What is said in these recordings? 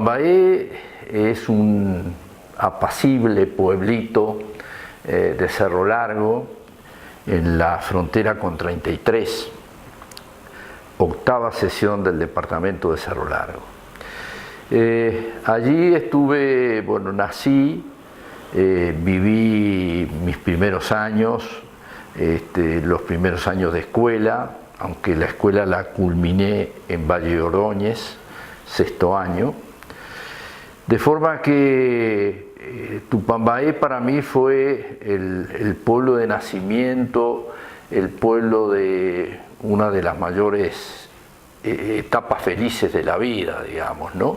Tupambaé es un apacible pueblito de Cerro Largo, en la frontera con 33, octava sección del departamento de Cerro Largo. Allí estuve, bueno, nací, viví mis primeros años, los primeros años de escuela, aunque la escuela la culminé en Valle de Ordóñez, sexto año, de forma que Tupambaé para mí fue el pueblo de nacimiento, el pueblo de una de las mayores etapas felices de la vida, digamos, ¿no?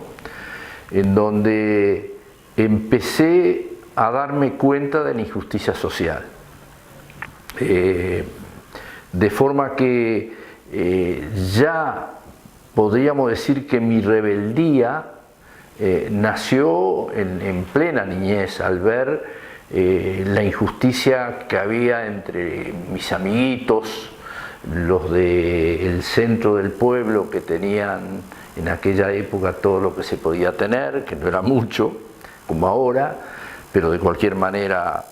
En donde empecé a darme cuenta de la injusticia social. De forma que ya podríamos decir que mi rebeldía nació en plena niñez, al ver la injusticia que había entre mis amiguitos, los del centro del pueblo, que tenían en aquella época todo lo que se podía tener, que no era mucho, como ahora, pero de cualquier manera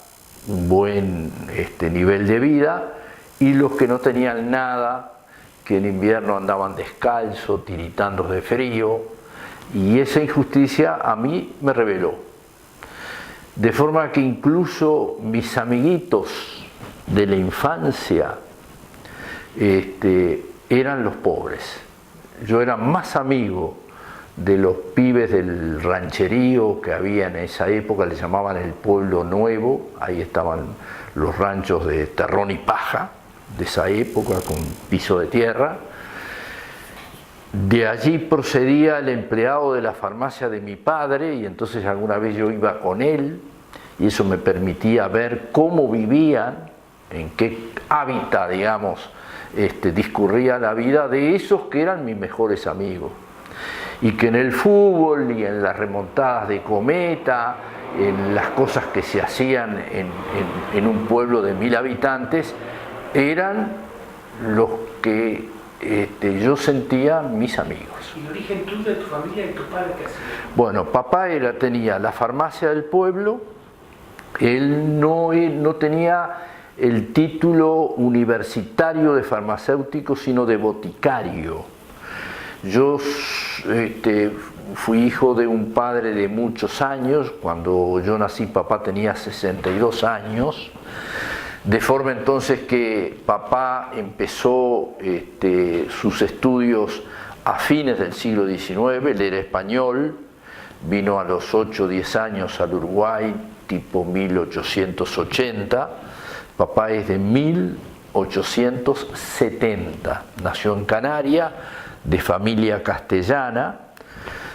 un buen nivel de vida, y los que no tenían nada, que en invierno andaban descalzos, tiritando de frío, y esa injusticia a mí me rebeló. De forma que incluso mis amiguitos de la infancia eran los pobres. Yo era más amigo de los pibes del rancherío que había en esa época, le llamaban el Pueblo Nuevo, ahí estaban los ranchos de terrón y paja de esa época con piso de tierra. De allí procedía el empleado de la farmacia de mi padre, y entonces alguna vez yo iba con él y eso me permitía ver cómo vivían, en qué hábitat, digamos, discurría la vida de esos que eran mis mejores amigos, y que en el fútbol y en las remontadas de cometa, en las cosas que se hacían en un pueblo de 1000 habitantes, eran los que yo sentía mis amigos. ¿Y el origen tú de tu familia y tu padre qué hacía? Bueno, papá tenía la farmacia del pueblo, él no tenía el título universitario de farmacéutico, sino de boticario. Yo fui hijo de un padre de muchos años. Cuando yo nací, papá tenía 62 años, de forma entonces que papá empezó sus estudios a fines del siglo XIX. Él era español, vino a los 8 o 10 años al Uruguay, tipo 1880. Papá es de 1870, nació en Canarias, de familia castellana,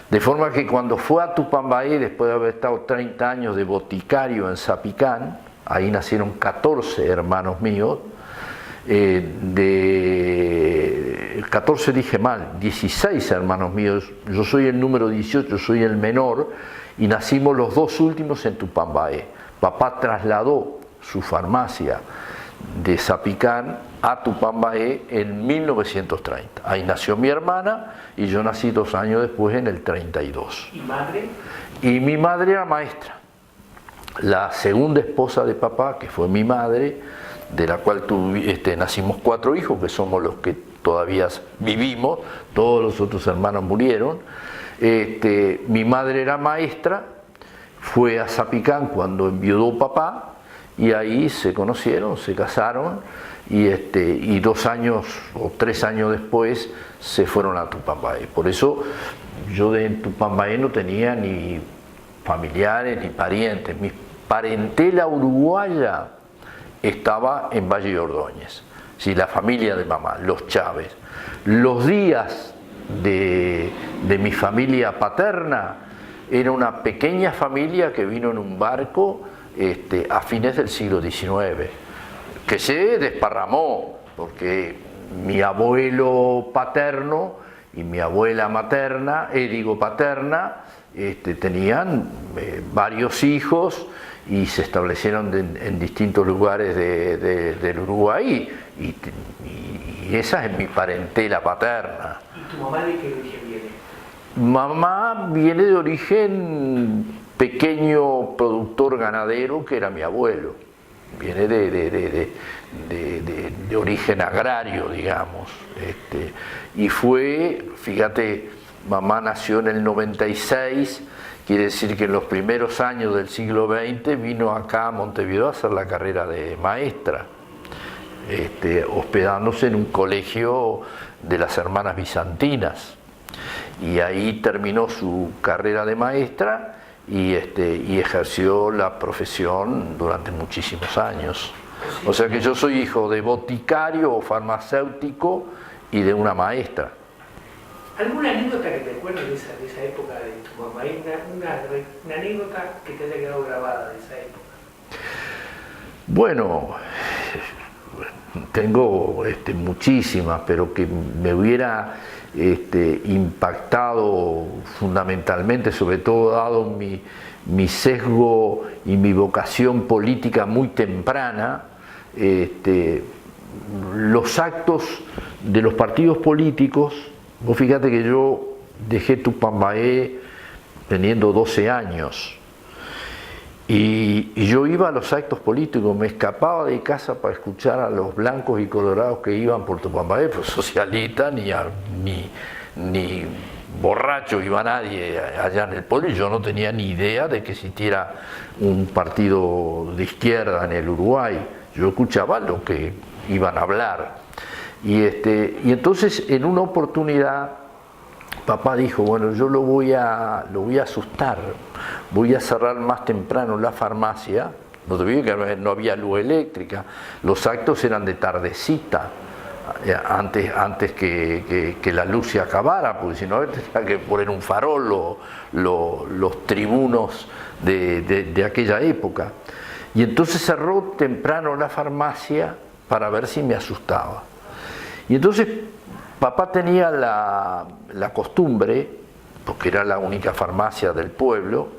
de forma que cuando fue a Tupambaé, después de haber estado 30 años de boticario en Zapicán, ahí nacieron 14 hermanos míos, 14 dije mal, 16 hermanos míos, yo soy el número 18, soy el menor, y nacimos los dos últimos en Tupambaé. Papá trasladó su farmacia de Zapicán a Tupambaé en 1930. Ahí nació mi hermana y yo nací 2 años después, en el 32. ¿Y madre? Y mi madre era maestra. La segunda esposa de papá, que fue mi madre, de la cual nacimos 4 hijos, que somos los que todavía vivimos, todos los otros hermanos murieron. Mi madre era maestra, fue a Zapicán cuando enviudó papá, y ahí se conocieron, se casaron, y 2 años o 3 años después se fueron a Tupambaé. Por eso yo en Tupambaé no tenía ni familiares ni parientes. Mi parentela uruguaya estaba en Valle de Ordóñez, sí, la familia de mamá, los Chávez. Los Díaz de mi familia paterna era una pequeña familia que vino en un barco a fines del siglo XIX, que se desparramó, porque mi abuelo paterno y mi abuela materna, paterna, tenían varios hijos y se establecieron en distintos lugares del Uruguay, y esa es mi parentela paterna. ¿Y tu mamá de qué origen viene? Mamá viene de origen pequeño productor ganadero, que era mi abuelo. Viene de origen agrario, digamos. Y fue, fíjate, mamá nació en el 96, quiere decir que en los primeros años del siglo XX vino acá a Montevideo a hacer la carrera de maestra, hospedándose en un colegio de las Hermanas Bizantinas. Y ahí terminó su carrera de maestra y ejerció la profesión durante muchísimos años. O sea que yo soy hijo de boticario o farmacéutico y de una maestra. ¿Alguna anécdota que te acuerdes de esa época de tu mamá? Una anécdota que te haya quedado grabada de esa época. Bueno, tengo muchísimas, pero que me hubiera impactado fundamentalmente, sobre todo dado mi sesgo y mi vocación política muy temprana, los actos de los partidos políticos. Vos fíjate que yo dejé Tupambaé teniendo 12 años y yo iba a los actos políticos, me escapaba de casa para escuchar a los blancos y colorados que iban por Tupambaé, pero socialista ni borracho iba nadie allá en el pueblo, y yo no tenía ni idea de que existiera un partido de izquierda en el Uruguay. Yo escuchaba lo que iban a hablar. Y entonces en una oportunidad papá dijo, bueno, yo lo voy a asustar, voy a cerrar más temprano la farmacia. No te digo que no había luz eléctrica, los actos eran de tardecita, antes que la luz se acabara, porque si no tenía que poner un farol los tribunos de aquella época. Y entonces cerró temprano la farmacia para ver si me asustaba. Y entonces papá tenía la costumbre, porque era la única farmacia del pueblo,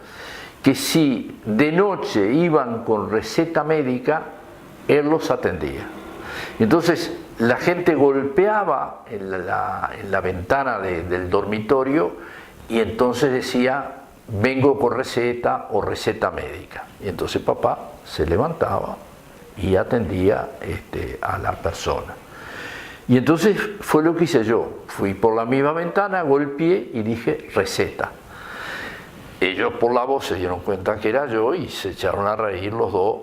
que si de noche iban con receta médica, él los atendía. Entonces la gente golpeaba en la ventana del dormitorio y entonces decía, vengo con receta o receta médica. Y entonces papá se levantaba y atendía a la persona. Y entonces fue lo que hice yo, fui por la misma ventana, golpeé y dije receta. Ellos por la voz se dieron cuenta que era yo y se echaron a reír los dos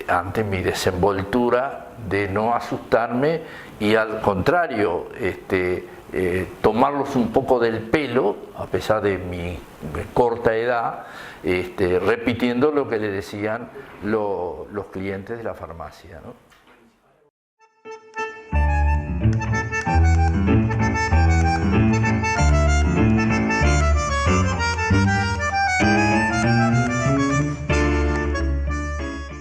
ante mi desenvoltura de no asustarme y al contrario, tomarlos un poco del pelo, a pesar de mi corta edad, repitiendo lo que le decían los clientes de la farmacia, ¿no?